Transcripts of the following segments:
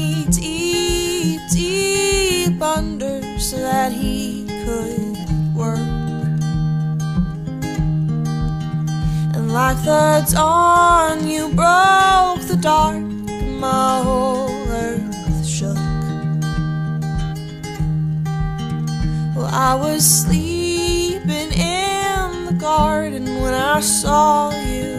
me deep, deep under so that he could work. And like the dawn, you broke the dark, and my whole earth shook. Well, I was sleeping in the garden when I saw you.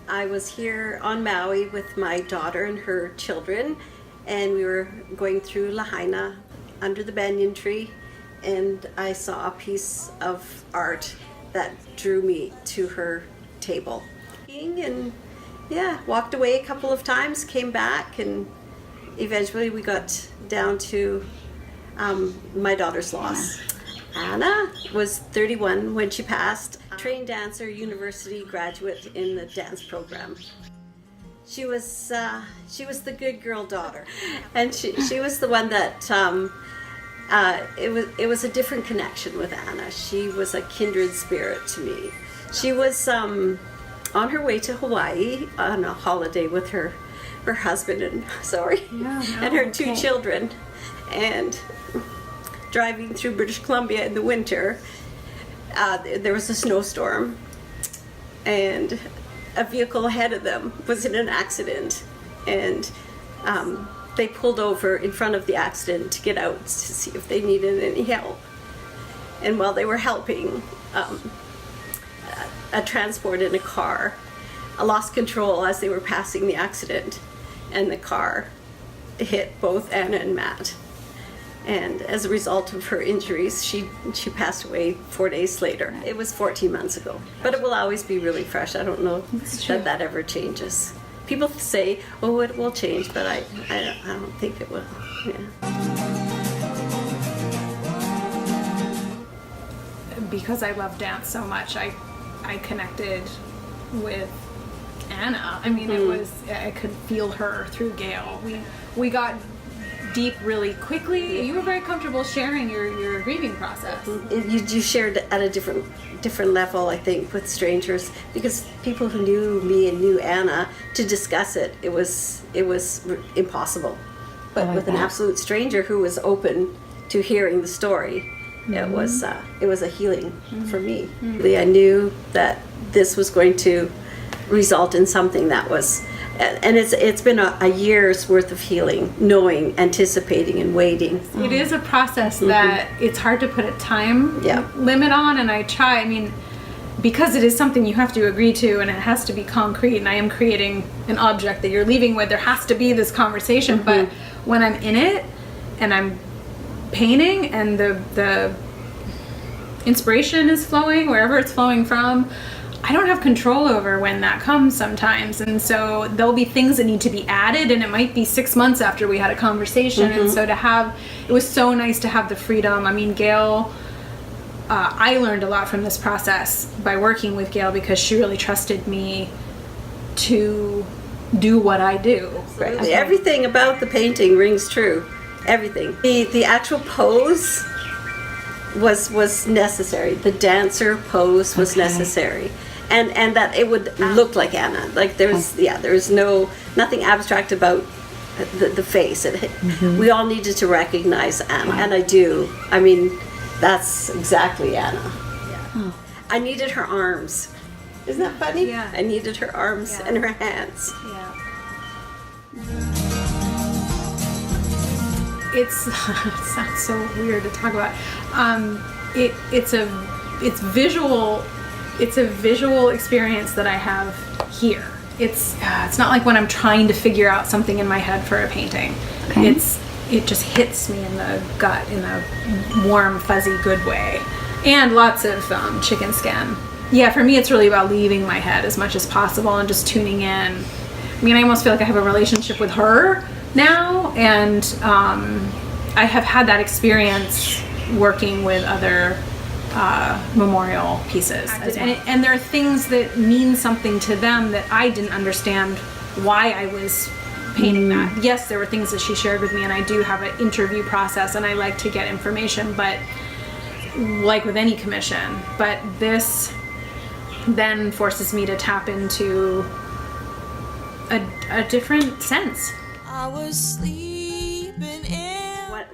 I was here on Maui with my daughter and her children, and we were going through Lahaina under the banyan tree, and I saw a piece of art that drew me to her table. And yeah, walked away a couple of times, came back, and eventually we got down to my daughter's loss. Anna was 31 when she passed. Trained dancer, university graduate in the dance program. She was the good girl daughter, and she was the one that it was a different connection with Anna. She was a kindred spirit to me. She was on her way to Hawaii on a holiday with her husband and and her two children, and driving through British Columbia in the winter. There was a snowstorm, and a vehicle ahead of them was in an accident, and they pulled over in front of the accident to get out to see if they needed any help. And while they were helping, a transport in a car lost control as they were passing the accident, and the car hit both Anna and Matt. And as a result of her injuries, she passed away 4 days later. It was 14 months ago. But it will always be really fresh. I don't know that ever changes. People say, oh, it will change, but I don't think it will. Yeah. Because I love dance so much, I connected with Anna. I mean, I could feel her through Gail. We got deep really quickly. You were very comfortable sharing your grieving process. You shared at a different level, I think, with strangers, because people who knew me and knew Anna, to discuss it was impossible. But with an absolute stranger who was open to hearing the story, it was a healing for me. I knew that this was going to result in something that was. And it's been a year's worth of healing, knowing, anticipating, and waiting. It is a process that it's hard to put a time limit on, and I try. I mean, because it is something you have to agree to, and it has to be concrete, and I am creating an object that you're leaving with, there has to be this conversation. But when I'm in it, and I'm painting, and the inspiration is flowing, wherever it's flowing from, I don't have control over when that comes sometimes, and so there'll be things that need to be added, and it might be 6 months after we had a conversation. And so it was so nice to have the freedom. I mean, Gail, I learned a lot from this process by working with Gail, because she really trusted me to do what I do. Right. Everything about the painting rings true. Everything. The actual pose was necessary. The dancer pose was necessary. And that it would look like Anna. Like there's nothing abstract about the face. We all needed to recognize Anna, and I do. I mean, that's exactly Anna. Yeah. Oh. I needed her arms. Isn't that funny? Yeah. I needed her arms and her hands. Yeah. It sounds so weird to talk about. It's a visual experience that I have here. It's not like when I'm trying to figure out something in my head for a painting. Okay. It just hits me in the gut in a warm, fuzzy, good way. And lots of chicken skin. Yeah, for me it's really about leaving my head as much as possible and just tuning in. I mean, I almost feel like I have a relationship with her now, and I have had that experience working with other memorial pieces, and there are things that mean something to them that I didn't understand why I was painting that. Yes, there were things that she shared with me, and I do have an interview process, and I like to get information, but like with any commission, but this then forces me to tap into a different sense. I was sleeping in.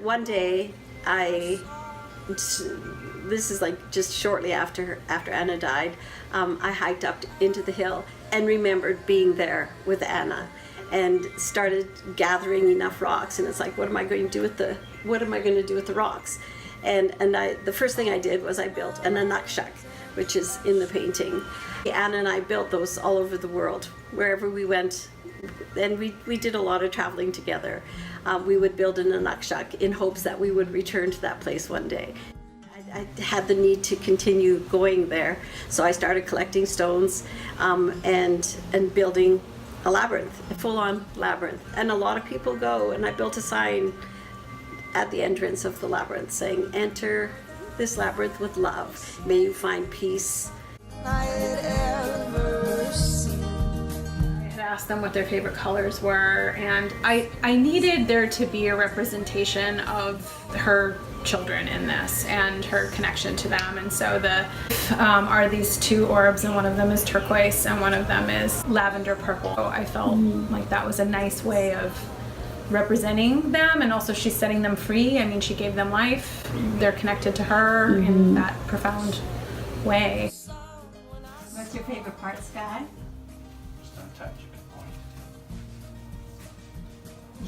One day, this is like just shortly after Anna died, I hiked up into the hill and remembered being there with Anna, and started gathering enough rocks. And it's like, what am I going to do with the rocks? And the first thing I did was I built an anakshak, which is in the painting. Anna and I built those all over the world, wherever we went, and we did a lot of traveling together. We would build an anakshak in hopes that we would return to that place one day. I had the need to continue going there, so I started collecting stones and building a labyrinth, a full-on labyrinth. And a lot of people go, and I built a sign at the entrance of the labyrinth saying, "Enter this labyrinth with love. May you find peace." I had ever seen. I had asked them what their favorite colors were, and I needed there to be a representation of her children in this and her connection to them. And so are these two orbs, and one of them is turquoise and one of them is lavender purple. I felt like that was a nice way of representing them, and also she's setting them free. I mean, she gave them life. They're connected to her in that profound way. What's your favorite part, Sky? Just don't touch.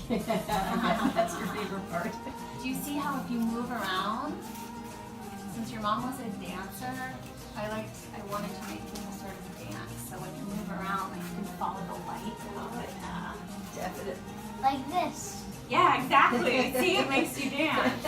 That's your favorite part. Do you see how if you move around, since your mom was a dancer, I wanted to make people sort of dance. So when you move around, like you can follow the light a little bit. Definitely. Like this. Yeah, exactly. See, it makes you dance.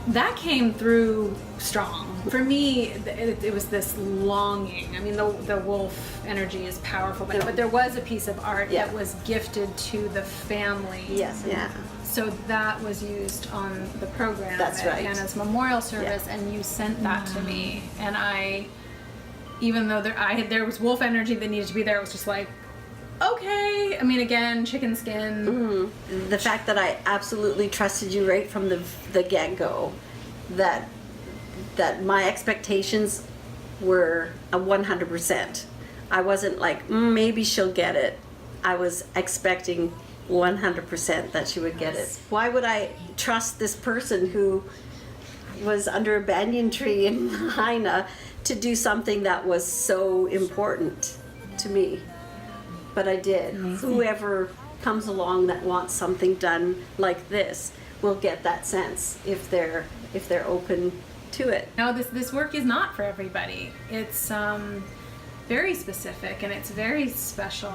That came through strong. For me, it was this longing. I mean, the wolf energy is powerful, but there was a piece of art that was gifted to the family. Yes. Yeah. So that was used on the program That's right. at Anna's memorial service, and you sent that to me. And even though there was wolf energy that needed to be there, it was just like, okay. I mean, again, chicken skin. The fact that I absolutely trusted you right from the get-go, that my expectations were a 100%. I wasn't like, maybe she'll get it. I was expecting 100% that she would get it. Why would I trust this person who was under a banyan tree in Lahaina to do something that was so important to me? But I did. Whoever comes along that wants something done like this will get that sense if they're open to it. No, this work is not for everybody. It's very specific and it's very special.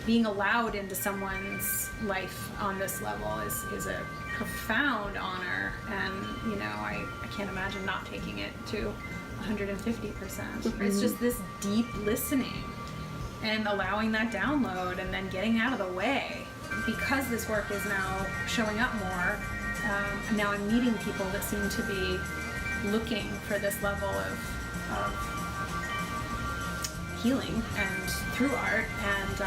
Being allowed into someone's life on this level is a profound honor, and I can't imagine not taking it to 150%. It's just this deep listening and allowing that download and then getting out of the way. Because this work is now showing up more, now I'm meeting people that seem to be looking for this level of healing and through art, and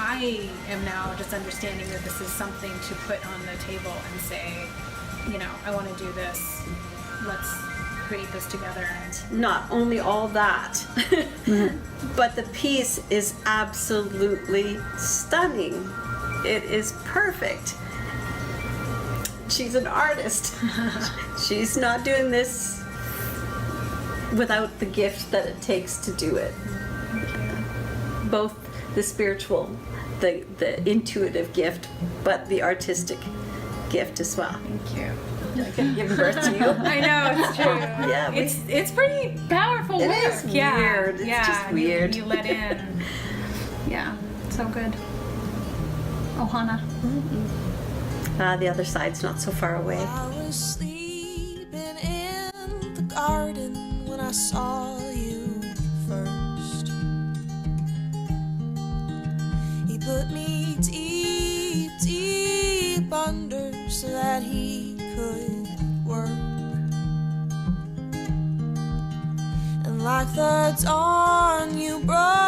I am now just understanding that this is something to put on the table and say, I want to do this, let's create this together. Not only all that, but the piece is absolutely stunning. It is perfect. She's an artist. She's not doing this without the gift that it takes to do it. Both the spiritual, the intuitive gift, but the artistic gift as well. Thank you. I could give birth to you. I know, it's true. Yeah, it's pretty powerful It work. is weird. It's just weird. You let in. Yeah, so good. Ohana. The other side's not so far away. I was sleeping in the garden when I saw you first. He put me deep, deep under so that he could work. And like the dawn, you broke